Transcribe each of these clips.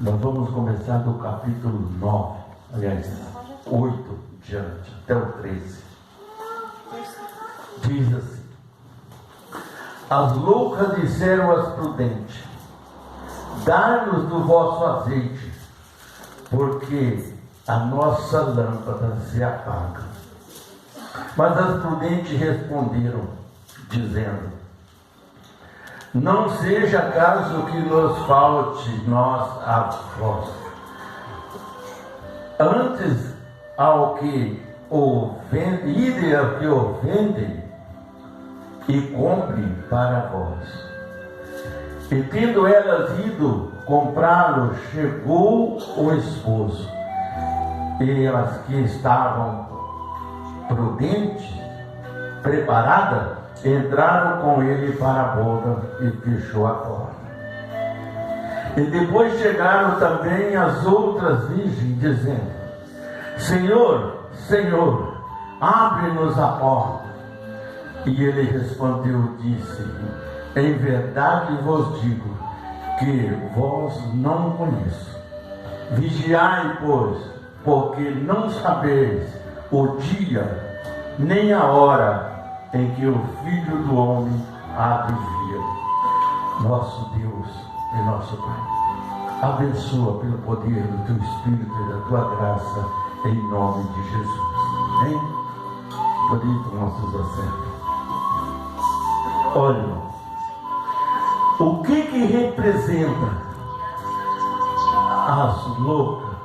Nós vamos começar do capítulo 9, aliás, 8 diante, até o 13. Diz assim: as loucas disseram às prudentes: dai-nos do vosso azeite, porque a nossa lâmpada se apaga. Mas as prudentes responderam, dizendo: não seja caso que nos falte nós a vós. Antes ao que o vendem, ide ao que o vendem e comprem para vós. E tendo elas ido comprá-lo, chegou o esposo, e as que estavam prudentes, preparadas, entraram com ele para a boda e fechou a porta. E depois chegaram também as outras virgens, dizendo: Senhor, Senhor, abre-nos a porta. E ele respondeu, disse: em verdade vos digo que vós não conheço. Vigiai, pois, porque não sabeis o dia nem a hora em que o Filho do Homem há de vir. Nosso Deus e nosso Pai, abençoa pelo poder do Teu Espírito e da Tua graça, em nome de Jesus. Amém? Por isso nossos assentos. Olha, o que representa as loucas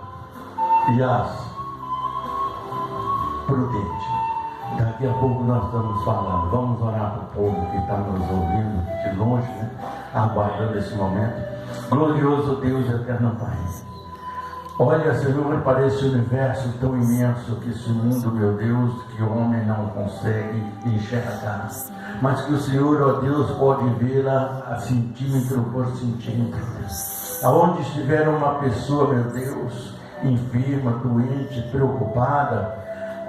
e as prudentes? Daqui a pouco nós estamos falando. Vamos orar para o povo que está nos ouvindo de longe, né? Aguardando esse momento. Glorioso Deus, eterno Pai, olha, Senhor, para esse universo tão imenso, que esse mundo, meu Deus, que o homem não consegue enxergar, mas que o Senhor, ó Deus, pode vê-la a centímetro por centímetro. Aonde estiver uma pessoa, meu Deus, enferma, doente, preocupada,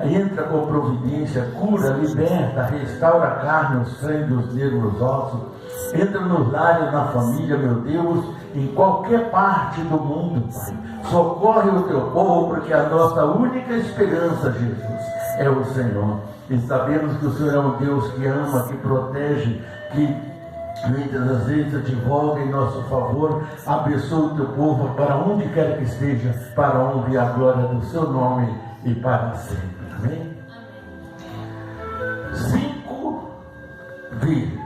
entra com providência, cura, liberta, restaura a carne, o sangue, os nervos, os ossos. Entra nos lares, na família, meu Deus, em qualquer parte do mundo, Pai. Socorre o Teu povo, porque a nossa única esperança, Jesus, é o Senhor. E sabemos que o Senhor é um Deus que ama, que protege, que muitas das vezes advoga em nosso favor. Abençoa o Teu povo para onde quer que esteja, para a honra e a glória do Seu nome e para sempre. Amém? 5 virgens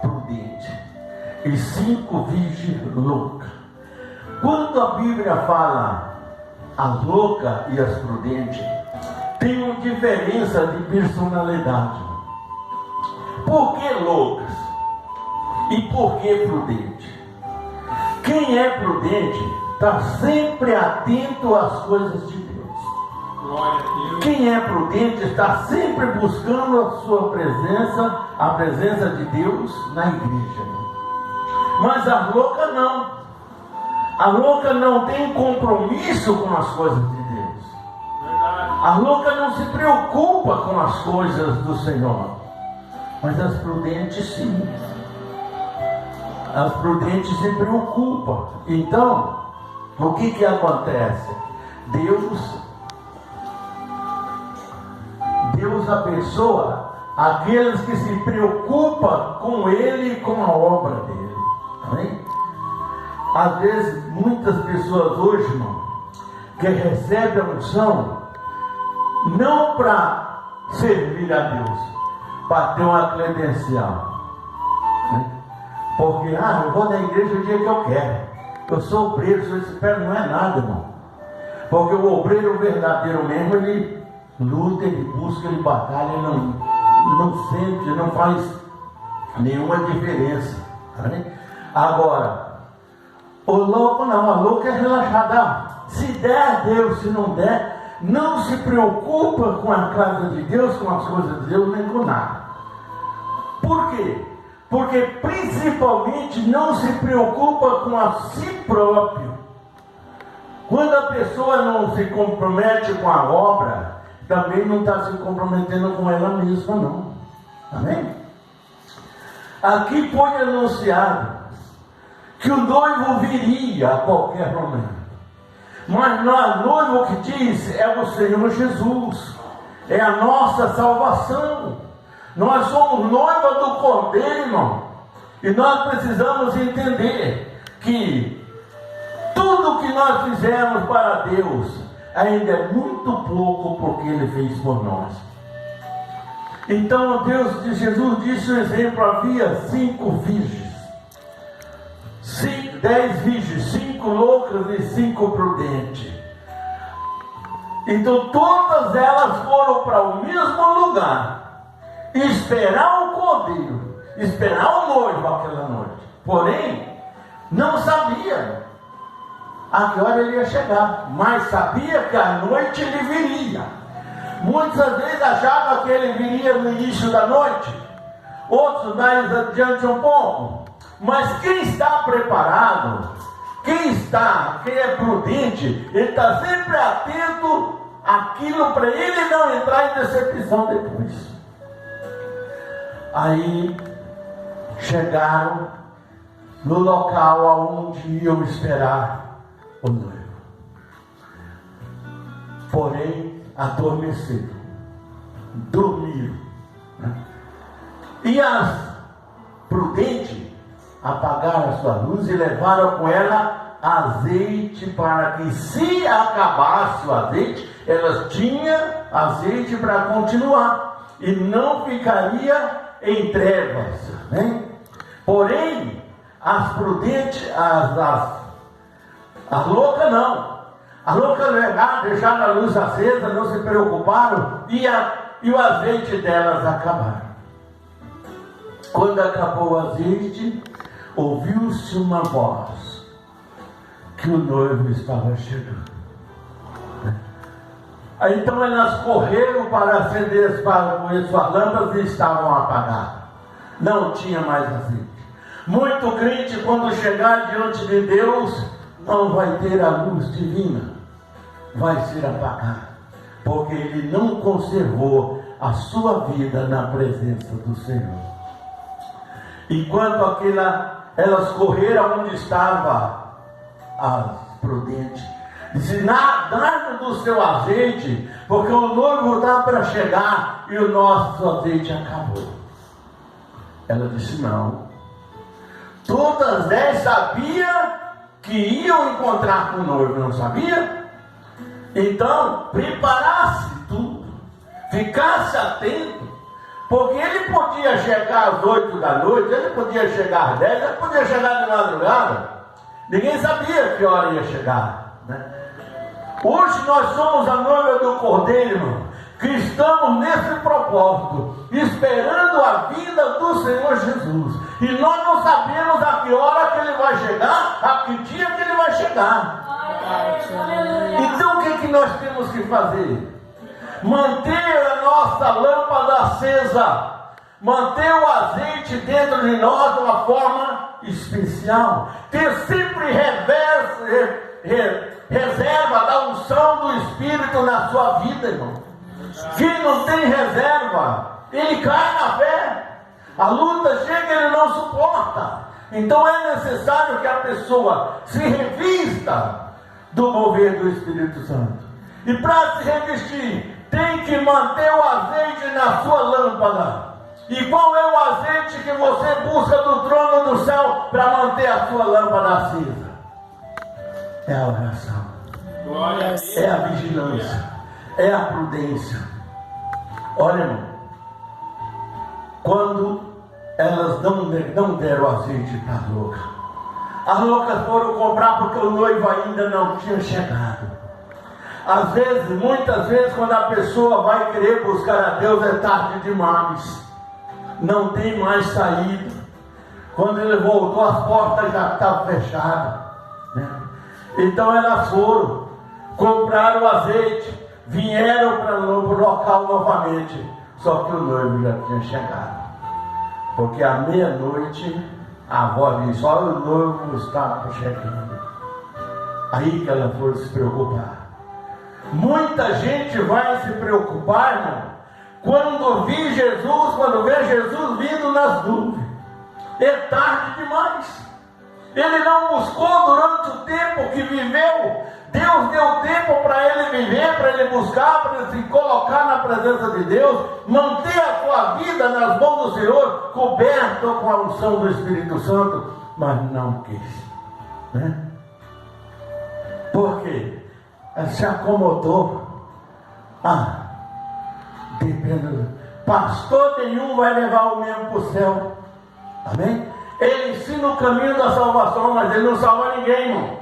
prudentes e 5 virgens loucas. Quando a Bíblia fala as loucas e as prudentes, tem uma diferença de personalidade. Por que loucas? E por que prudentes? Quem é prudente está sempre atento às coisas de Deus. Quem é prudente está sempre buscando a sua presença, a presença de Deus na igreja. Mas a louca não. A louca não tem compromisso com as coisas de Deus. A louca não se preocupa com as coisas do Senhor. Mas as prudentes sim. As prudentes se preocupam. Então, o que acontece? Deus abençoa aqueles que se preocupam com Ele e com a obra dele. Amém? Às vezes, muitas pessoas hoje, irmão, que recebem a unção, não para servir a Deus, para ter uma credencial. Né? Porque, eu vou na igreja o dia que eu quero. Eu sou obreiro, sou espero, não é nada, irmão. Porque o obreiro verdadeiro mesmo, ele luta, ele busca, ele batalha, ele não sente, não faz nenhuma diferença. Né? Agora, o louco não, a louca é relaxada. Se der, Deus, se não der, não se preocupa com a casa de Deus, com as coisas de Deus, nem com nada. Por quê? Porque principalmente não se preocupa com a si próprio. Quando a pessoa não se compromete com a obra, também não está se comprometendo com ela mesma, não. Amém? Aqui foi anunciado que o noivo viria a qualquer momento. Mas o noivo que diz é o Senhor Jesus, é a nossa salvação. Nós somos noiva do Cordeiro, irmão, e nós precisamos entender que tudo que nós fizemos para Deus ainda é muito pouco porque Ele fez por nós. Então Jesus disse o exemplo: havia 5 virgens, 10 virgens, 5 loucas e 5 prudentes. Então todas elas foram para o mesmo lugar, esperar o cordeiro, esperar o noivo aquela noite. Porém, não sabia a que hora ele ia chegar, mas sabia que à noite ele viria. Muitas vezes achavam que ele viria no início da noite, outros mais adiante um pouco. Mas quem está preparado, quem é prudente, ele está sempre atento àquilo para ele não entrar em decepção depois. Aí chegaram no local onde iam esperar o noivo. Porém, adormeceram, dormiram, né? E as prudentes apagaram a sua luz e levaram com ela azeite, para que, se acabasse o azeite, elas tinham azeite para continuar e não ficaria em trevas, né? Porém, as prudentes, as loucas não. As loucas deixaram a luz acesa, não se preocuparam, e o azeite delas acabaram. Quando acabou o azeite, ouviu-se uma voz que o noivo estava chegando. Aí então elas correram para acender suas lâmpadas e estavam apagadas. Não tinha mais azeite. Muito crente, quando chegar diante de Deus, não vai ter a luz divina, vai ser apagado, porque ele não conservou a sua vida na presença do Senhor. Enquanto elas correram onde estava as prudentes, disse: nada do seu azeite, porque o noivo está para chegar e o nosso azeite acabou. Ela disse: não. Todas 10 sabiam que iam encontrar com o noivo, não sabia? Então, preparasse tudo, ficasse atento, porque ele podia chegar às 8 da noite, ele podia chegar às 10, ele podia chegar de madrugada. Ninguém sabia que hora ia chegar, né? Hoje nós somos a noiva do Cordeiro, irmão, que estamos nesse propósito, esperando a vinda do Senhor Jesus. E nós não sabemos a que hora que ele vai chegar, a que dia que ele vai chegar. Então o que nós temos que fazer? Manter a nossa lâmpada acesa, manter o azeite dentro de nós de uma forma especial, ter sempre reserva da unção do Espírito na sua vida, irmão. Quem não tem reserva, ele cai na fé. A luta chega e ele não suporta. Então é necessário que a pessoa se revista do mover do Espírito Santo. E para se revestir, tem que manter o azeite na sua lâmpada. E qual é o azeite que você busca do trono do céu para manter a sua lâmpada acesa? É a oração, é a vigilância, é a prudência. Olha, irmão, quando elas não deram azeite para as loucas foram comprar porque o noivo ainda não tinha chegado. Às vezes, muitas vezes, quando a pessoa vai querer buscar a Deus, é tarde demais, não tem mais saída. Quando ele voltou, as portas já estavam fechadas, né? Então elas foram, compraram o azeite, vieram para o local novamente, só que o noivo já tinha chegado, porque à meia-noite a avó disse: olha, o noivo está chegando. Aí que ela foi se preocupar. Muita gente vai se preocupar, irmão, quando vê Jesus vindo nas nuvens. É tarde demais. Ele não buscou durante o tempo que viveu. Deus deu tempo para ele viver, para ele buscar, para ele se colocar na presença de Deus, manter a sua vida nas mãos do Senhor, coberto com a unção do Espírito Santo, mas não quis, né? Por quê? Se acomodou. Depende. Pastor nenhum vai levar o mesmo para o céu. Amém? Ele ensina o caminho da salvação, mas ele não salva ninguém, irmão.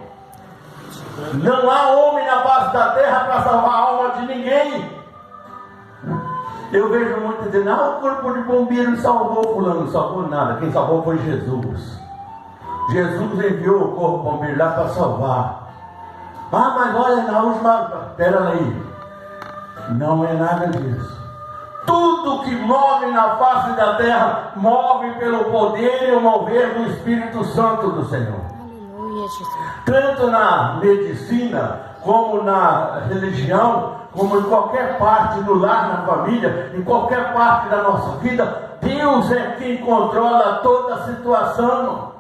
Não há homem na face da terra para salvar a alma de ninguém. Eu vejo muito dizendo, o corpo de bombeiro salvou fulano. Não salvou nada, quem salvou foi Jesus. Jesus enviou o corpo de bombeiro lá para salvar. Mas olha, na última... Espera aí. Não é nada disso. Tudo que move na face da terra, move pelo poder e o mover do Espírito Santo do Senhor. Aleluia, Jesus. Tanto na medicina, como na religião, como em qualquer parte do lar, na família, em qualquer parte da nossa vida, Deus é quem controla toda a situação.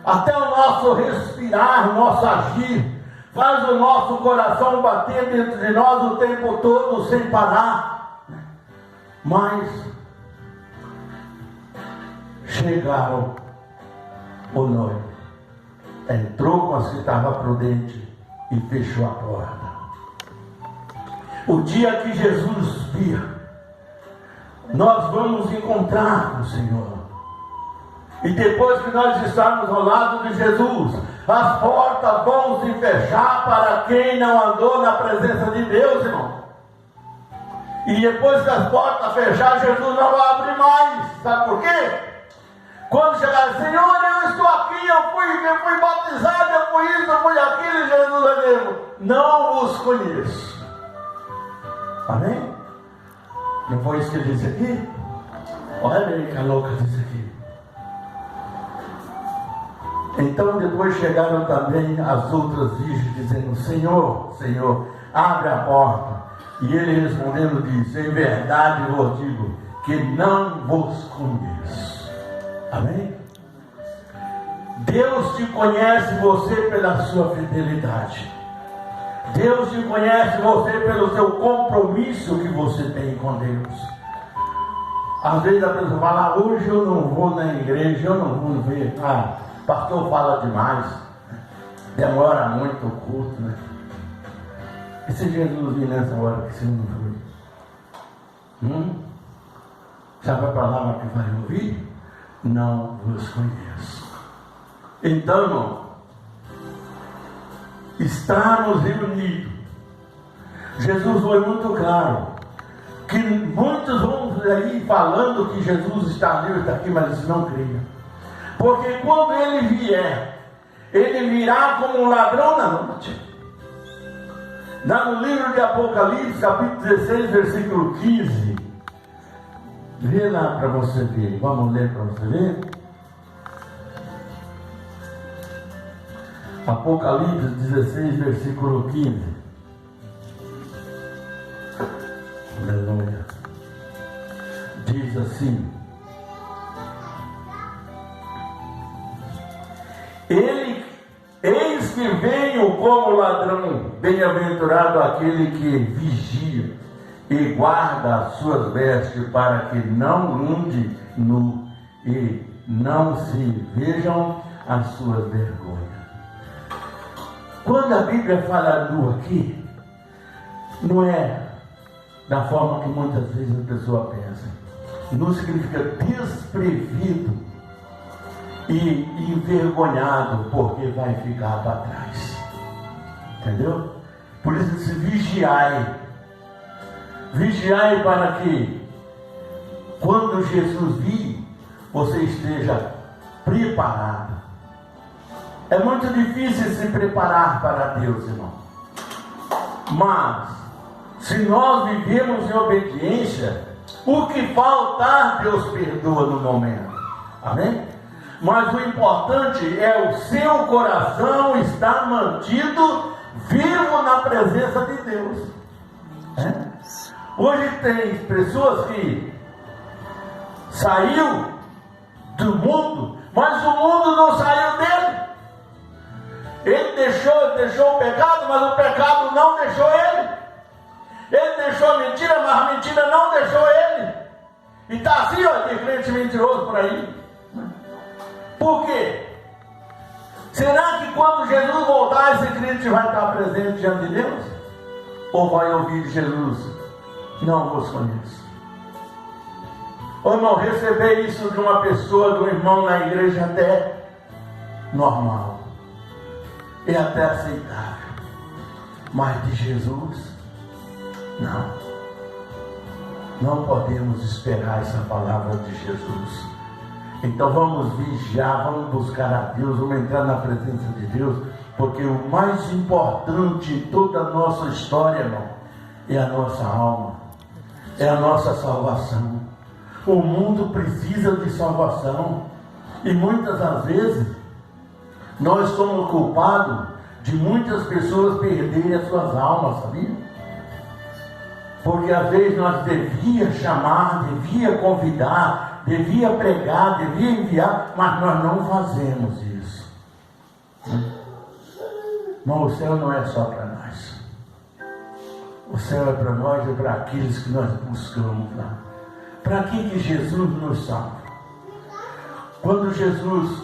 Até o nosso respirar, o nosso agir, faz o nosso coração bater dentro de nós o tempo todo, sem parar. Mas chegaram o noivo, entrou com as que estava prudente e fechou a porta. O dia que Jesus vir, nós vamos encontrar com o Senhor. E depois que nós estarmos ao lado de Jesus, as portas vão se fechar para quem não andou na presença de Deus, irmão. E depois que as portas fechar, Jesus não vai abrir mais. Sabe por quê? Quando chegar, Senhor, eu estou aqui, eu fui batizado, eu fui isso, eu fui aquilo, e Jesus vai dizer, não vos conheço. Amém? Não foi isso que ele disse aqui? Olha aí que a louca disse aqui. Então depois chegaram também as outras virgens dizendo, Senhor, Senhor, abre a porta. E ele respondendo disse, em verdade vos digo, que não vos conheço. Amém? Deus te conhece você pela sua fidelidade. Deus te conhece você pelo seu compromisso que você tem com Deus. Às vezes a pessoa fala, hoje eu não vou na igreja, eu não vou ver. Pastor fala demais, demora muito o culto, né? E se Jesus vir nessa hora que você não foi? Já vai para lá, mas que vai ouvir? Não vos conheço. Então, irmão, estamos reunidos. Jesus foi muito claro, que muitos vão aí falando que Jesus está ali, está aqui, mas eles não criam. Porque quando ele vier, ele virá como um ladrão na noite. No livro de Apocalipse, capítulo 16, versículo 15. Vê lá para você ver. Vamos ler para você ver. Apocalipse 16, versículo 15. Aleluia. Diz assim. Eis que venho como ladrão, bem-aventurado aquele que vigia e guarda as suas vestes para que não ande nu e não se vejam as suas vergonhas. Quando a Bíblia fala nu aqui, não é da forma que muitas vezes a pessoa pensa. Nu significa desprevido e envergonhado, porque vai ficar para trás. Entendeu? Por isso se vigiai. Vigiai para que quando Jesus vir, você esteja preparado. É muito difícil se preparar para Deus, irmão. Mas se nós vivemos em obediência, o que faltar, Deus perdoa no momento. Amém? Mas o importante é o seu coração estar mantido vivo na presença de Deus. Hoje tem pessoas que saiu do mundo, mas o mundo não saiu dele. Ele deixou o pecado, mas o pecado não deixou ele. Ele deixou a mentira, mas a mentira não deixou ele. E está assim, ó, tem crente mentiroso por aí. Por quê? Será que quando Jesus voltar, esse crente vai estar presente diante de Deus? Ou vai ouvir de Jesus? Não vos conheço. Ô irmão, receber isso de uma pessoa, de um irmão na igreja, até normal. É até aceitável. Mas de Jesus, não. Não podemos esperar essa palavra de Jesus. Então vamos vigiar, vamos buscar a Deus, vamos entrar na presença de Deus, porque o mais importante em toda a nossa história, irmão, é a nossa alma, é a nossa salvação. O mundo precisa de salvação, e muitas das vezes nós somos culpados de muitas pessoas perderem as suas almas, sabia? Porque às vezes nós devia chamar, devia convidar, devia pregar, devia enviar, mas nós não fazemos isso. Mas o céu não é só para nós. O céu é para nós e para aqueles que nós buscamos lá. Para que Jesus nos salva? Quando Jesus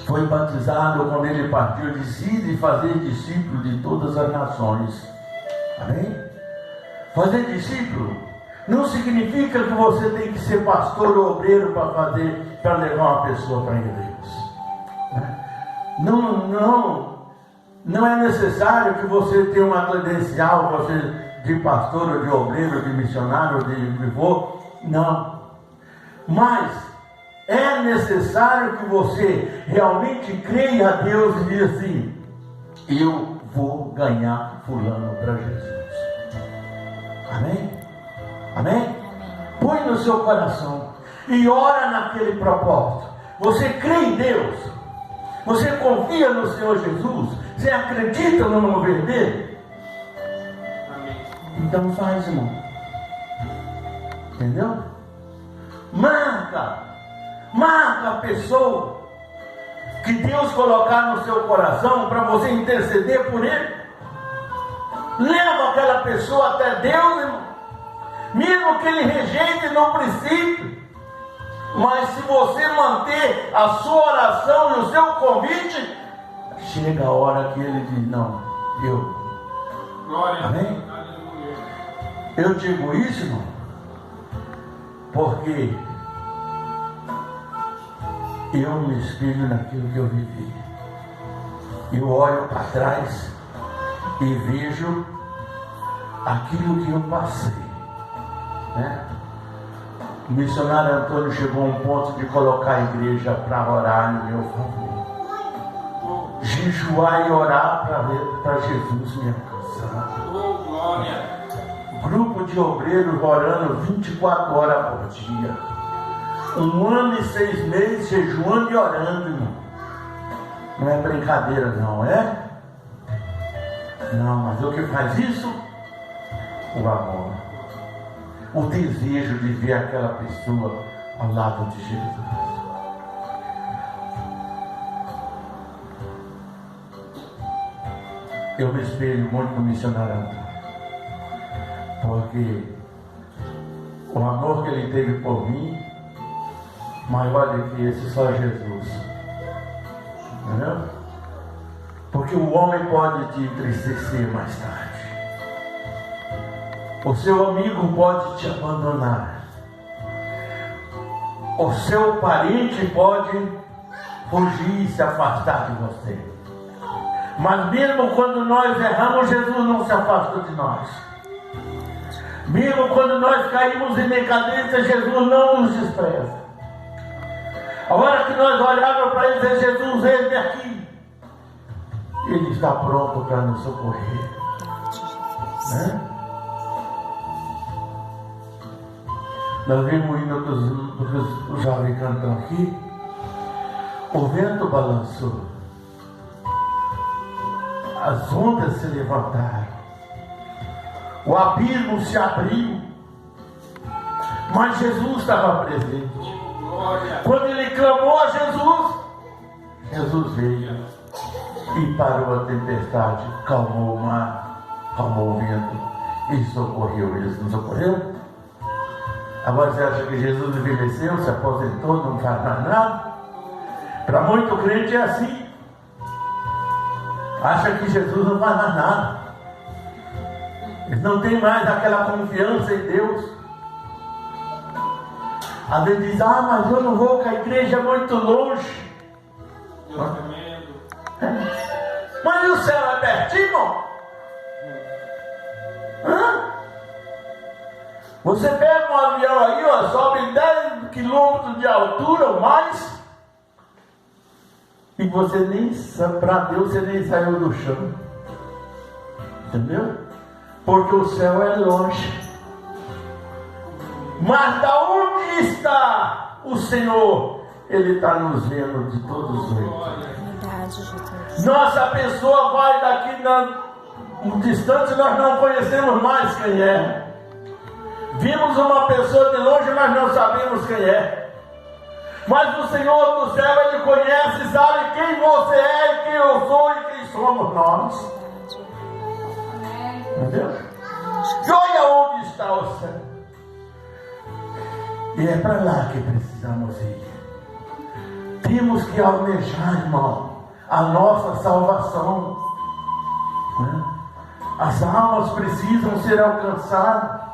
foi batizado, quando ele partiu, decide fazer discípulo de todas as nações. Amém? Fazer discípulo não significa que você tem que ser pastor ou obreiro para levar uma pessoa para a igreja. Não é necessário que você tenha uma credencial, você de pastor ou de obreiro, de missionário, de vivô. Não. Mas é necessário que você realmente creia a Deus e diga assim: eu vou ganhar fulano para Jesus. Amém? Amém? Põe no seu coração e ora naquele propósito. Você crê em Deus? Você confia no Senhor Jesus? Você acredita no mover dele? Amém. Então faz, irmão. Entendeu? Marca a pessoa que Deus colocar no seu coração para você interceder por ele. Leva aquela pessoa até Deus, irmão. Mesmo que ele rejeite no princípio. Mas se você manter a sua oração e o seu convite, chega a hora que ele diz: não, Glória. Amém? Eu digo isso, irmão, porque eu me espelho naquilo que eu vivi. Eu olho para trás e vejo aquilo que eu passei, né? O missionário Antônio chegou a um ponto de colocar a igreja para orar em meu favor, jejuar e orar para Jesus me alcançar. Grupo de obreiros orando 24 horas por dia, 1 ano e 6 meses jejuando e orando, irmão. Não é brincadeira, não é? Não, mas o que faz isso? O amor. O desejo de ver aquela pessoa ao lado de Jesus. Eu me espelho muito no missionário Antônio, porque o amor que ele teve por mim, maior do que esse, só Jesus. Entendeu? Porque o homem pode te entristecer mais tarde. O seu amigo pode te abandonar. O seu parente pode fugir e se afastar de você. Mas mesmo quando nós erramos, Jesus não se afasta de nós. Mesmo quando nós caímos em decadência, Jesus não nos despreza. A hora que nós olhamos para ele e dizemos: Jesus, eis-me aqui, ele está pronto para nos socorrer, né? Nós vimos ainda que os jovens cantam aqui. O vento balançou, as ondas se levantaram, o abismo se abriu, mas Jesus estava presente. Quando ele clamou a Jesus, Jesus veio. E parou a tempestade, calmou o mar, calmou o vento e socorreu eles. Não socorreu? Agora você acha que Jesus envelheceu, se aposentou, não faz mais nada? Para muito crente é assim. Acha que Jesus não faz mais nada. Eles não têm mais aquela confiança em Deus. Às vezes diz, mas eu não vou, que a igreja é muito longe. Mas o céu é pertinho? Você pega um avião aí, sobe 10 quilômetros de altura ou mais, e você nem, para Deus, você nem saiu do chão. Entendeu? Porque o céu é longe. Mas da onde está o Senhor? Ele está nos vendo de todos os jeitos. Nossa pessoa vai daqui no distante, nós não conhecemos mais quem é. Vimos uma pessoa de longe, mas não sabemos quem é. Mas o Senhor do céu, Ele conhece e sabe quem você é, quem eu sou e quem somos nós. Entendeu? E olha onde está o céu. E é para lá que precisamos ir. Temos que almejar, irmão, a nossa salvação. Né? As almas precisam ser alcançadas.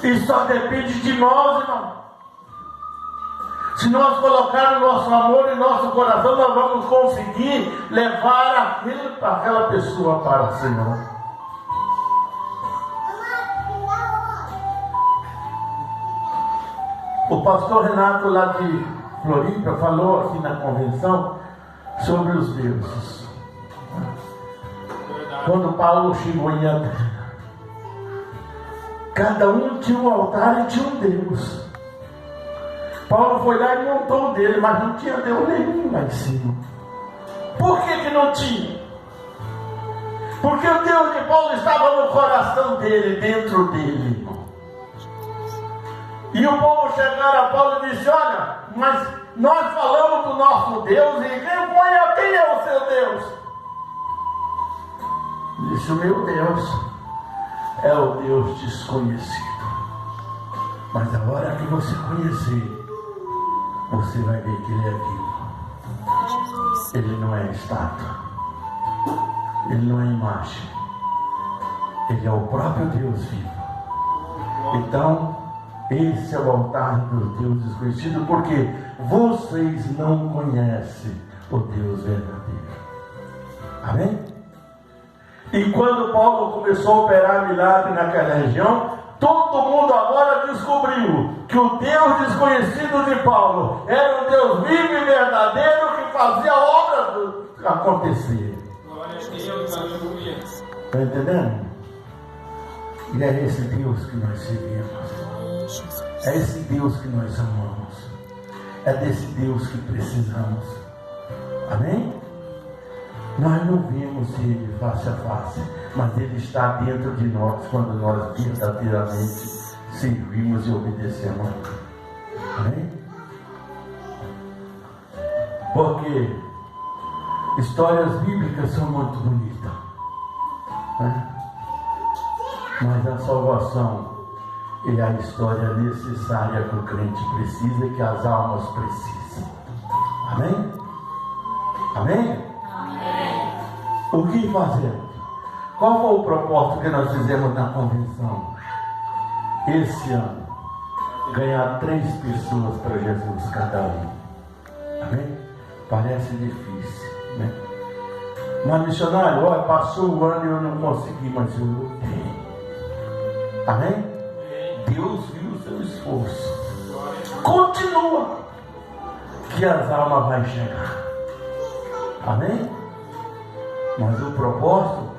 E só depende de nós, irmão. Se nós colocarmos nosso amor em nosso coração, nós vamos conseguir levar aquela pessoa para o Senhor. O pastor Renato lá de Floripa falou aqui na convenção sobre os deuses. Quando Paulo chegou em Atenas, cada um tinha um altar e tinha um Deus. Paulo foi lá e montou o dele, mas não tinha Deus nenhum lá em cima. Por que não tinha? Porque o Deus de Paulo estava no coração dele, dentro dele, irmão. E o povo chegaram a Paulo e disse, olha, mas nós falamos do nosso Deus e quem é o seu Deus? Disse, o meu Deus é o Deus desconhecido. Mas a hora que você conhecer, você vai ver que Ele é vivo. Ele não é estátua. Ele não é imagem. Ele é o próprio Deus vivo. Então, esse é o altar do Deus desconhecido, porque vocês não conhecem o Deus verdadeiro. Amém? E quando Paulo começou a operar milagre naquela região, todo mundo agora descobriu que o Deus desconhecido de Paulo era um Deus vivo e verdadeiro que fazia a obra acontecer. Está entendendo? E é esse Deus que nós servimos. É esse Deus que nós amamos. É desse Deus que precisamos. Amém? Nós não vimos Ele face a face, mas Ele está dentro de nós quando nós verdadeiramente servimos e obedecemos a Ele. Amém? Porque histórias bíblicas são muito bonitas, né? Mas a salvação é a história necessária que o crente precisa e que as almas precisam. Amém? Amém? O que fazemos? Qual foi o propósito que nós fizemos na convenção? Esse ano, ganhar 3 pessoas para Jesus cada um. Amém? Parece difícil, né? Mas missionário, olha, passou o ano e eu não consegui, mas eu lutei. Amém? Deus viu o seu esforço. Continua, que as almas vão chegar. Amém? Mas o propósito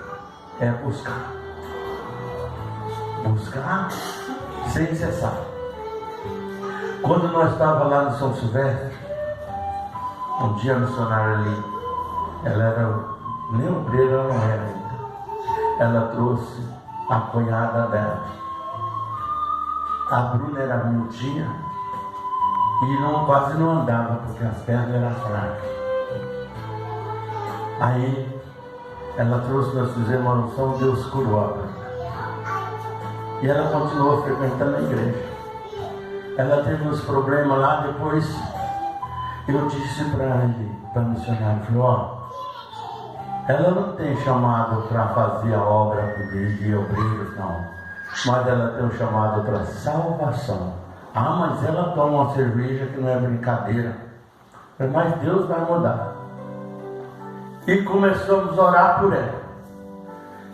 é buscar. Buscar sem cessar. Quando nós estávamos lá no São Silvestre, um dia a missionária ali, ela era, nem obreira ela não era ainda. Ela trouxe a cunhada dela. A Bruna era miudinha e quase não andava, porque as pernas eram fracas. Aí ela trouxe, nós fizemos uma oração, Deus curou ela. E ela continuou frequentando a igreja. Ela teve uns problemas lá, depois eu disse para ele, para o missionário, falei, ó, ela não tem chamado para fazer a obra de obreiros, não. Mas ela tem um chamado para salvação. Ah, mas ela toma uma cerveja que não é brincadeira. Mas Deus vai mudar. E começamos a orar por ela.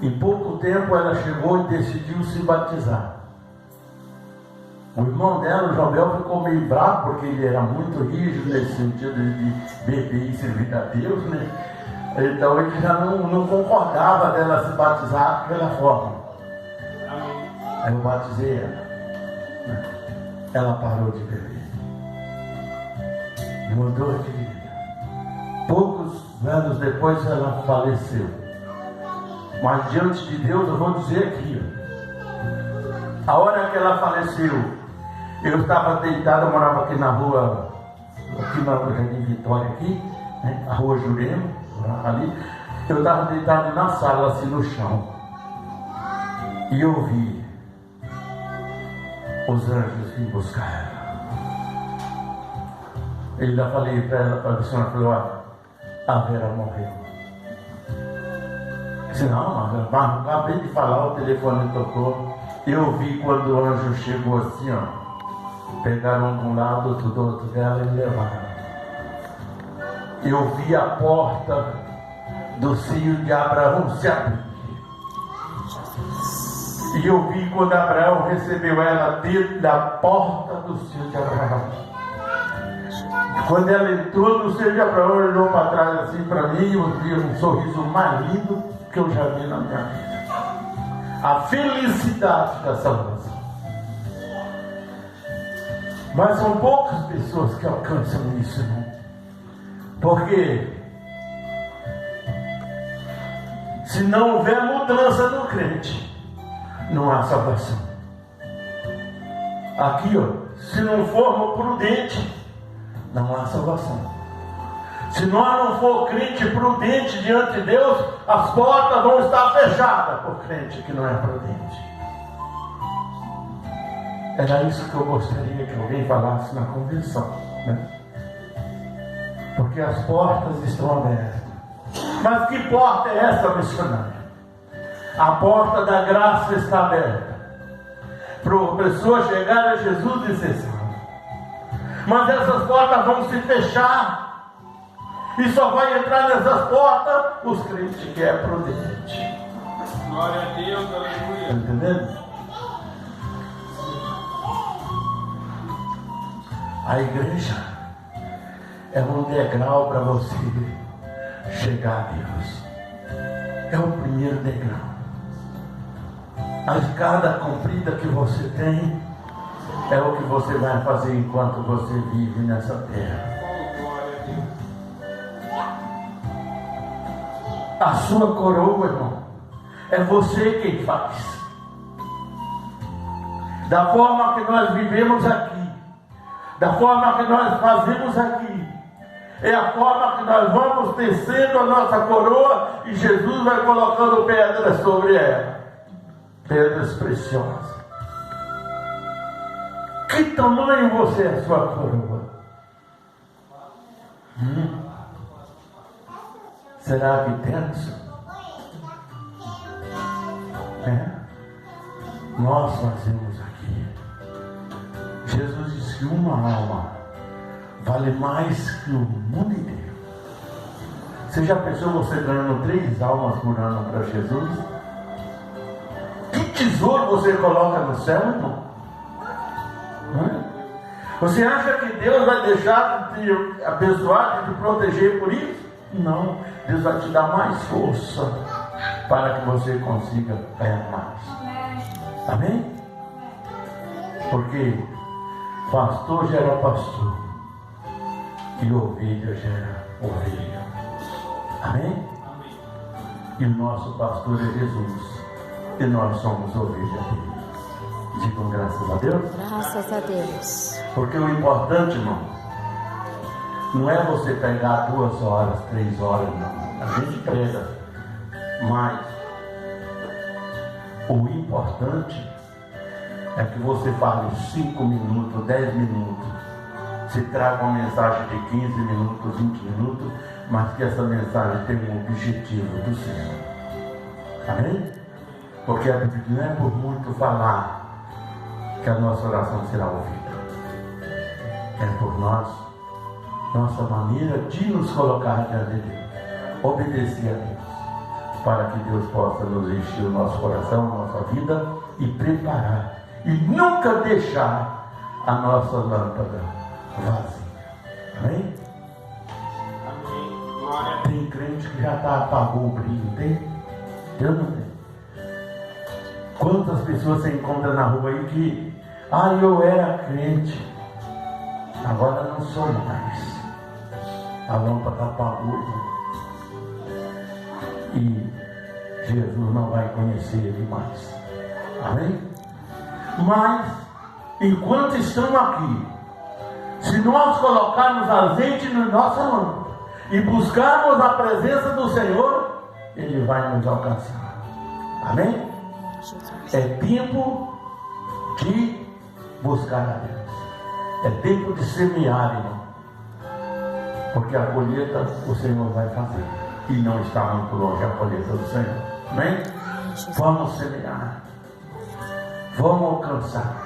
Em pouco tempo ela chegou e decidiu se batizar. O irmão dela, o Jobel, ficou meio bravo, porque ele era muito rígido nesse sentido de beber e servir a Deus, né? Então ele já não concordava dela se batizar daquela forma. Aí eu batizei ela. Ela parou de beber. Mudou de vida. Poucos anos depois ela faleceu. Mas diante de Deus eu vou dizer aqui. A hora que ela faleceu, eu estava deitado, eu morava aqui na rua, aqui na Jardim Vitória, aqui, né? A rua Jurema, ali. Eu estava deitado na sala, assim no chão. E eu vi os anjos vir buscar ela. Eu ainda falei para ela, para a senhora, falei, olha, a Vera morreu. Eu disse, não, mas acabei de falar, o telefone tocou. Eu vi quando o anjo chegou assim, ó. Pegaram um de um lado, outro do outro dela e levaram. Eu vi a porta do seio de Abraão se abrir. E eu vi quando Abraão recebeu ela dentro da porta do seio de Abraão. Quando ela entrou no seio de Abraão, ela olhou para trás assim para mim e eu vi um sorriso mais lindo que eu já vi na minha vida. A felicidade da salvação. Mas são poucas pessoas que alcançam isso, irmão. Porque se não houver mudança no crente, não há salvação. Aqui, ó, se não formos prudentes, não há salvação. Se nós não for crente prudente diante de Deus, as portas vão estar fechadas por crente que não é prudente. Era isso que eu gostaria que alguém falasse na convenção, né? Porque as portas estão abertas. Mas que porta é essa, missionária? A porta da graça está aberta para a pessoa chegar a Jesus e ser salva. Mas essas portas vão se fechar e só vai entrar nessas portas os crentes que é prudente. Glória a Deus, aleluia. Está entendendo? A igreja é um degrau para você chegar a Deus. É o primeiro degrau. A escada comprida que você tem é o que você vai fazer enquanto você vive nessa terra. A sua coroa, irmão, é você quem faz. Da forma que nós vivemos aqui, da forma que nós fazemos aqui, é a forma que nós vamos tecendo a nossa coroa e Jesus vai colocando pedras sobre ela, pedras preciosas. Que tamanho você é a sua coroa? Será que temos? Nós fazemos aqui. Jesus disse que uma alma vale mais que o mundo inteiro. Você já pensou você ganhando 3 almas por ano para Jesus? Que tesouro você coloca no céu, irmão? Você acha que Deus vai deixar de te abençoar, de te proteger por isso? Não. Deus vai te dar mais força para que você consiga ganhar mais. Amém? Porque pastor gera pastor e ovelha gera ovelha. Amém? E o nosso pastor é Jesus e nós somos ovelha dele. Digam graças a Deus. Graças a Deus. Porque o importante, irmão, não é você pegar 2 horas, 3 horas, não. A gente prega, mas o importante é que você fale 5 minutos, 10 minutos, se traga uma mensagem de 15 minutos, 20 minutos, mas que essa mensagem tenha um objetivo do Senhor. Amém? Porque a Bíblia não é por muito falar que a nossa oração será ouvida. É por nós, nossa maneira de nos colocar diante de Deus, obedecer a Deus, para que Deus possa nos encher o nosso coração, a nossa vida e preparar, e nunca deixar a nossa lâmpada vazia. Amém? Amém. Glória a Deus. Tem crente que já apagou o brilho, tem? Eu não tenho. Quantas pessoas você encontra na rua aí que eu era crente, agora não sou mais. A lâmpada apagou e Jesus não vai conhecer ele mais. Amém? Mas enquanto estamos aqui, se nós colocarmos azeite na nossa lâmpada e buscarmos a presença do Senhor, Ele vai nos alcançar. Amém? É tempo de buscar a Deus. É tempo de semear, irmão. Porque a colheita o Senhor vai fazer. E não está muito longe a colheita do Senhor. Amém? Vamos semear. Vamos alcançar.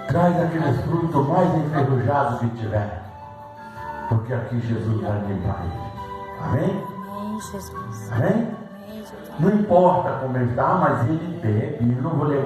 Traz aqueles frutos mais enferrujados que tiver. Porque aqui Jesus vai limpar ele. Amém? Amém, Jesus. Amém? Amém, Jesus. Não importa como ele está, mas ele bebe. Eu não vou levar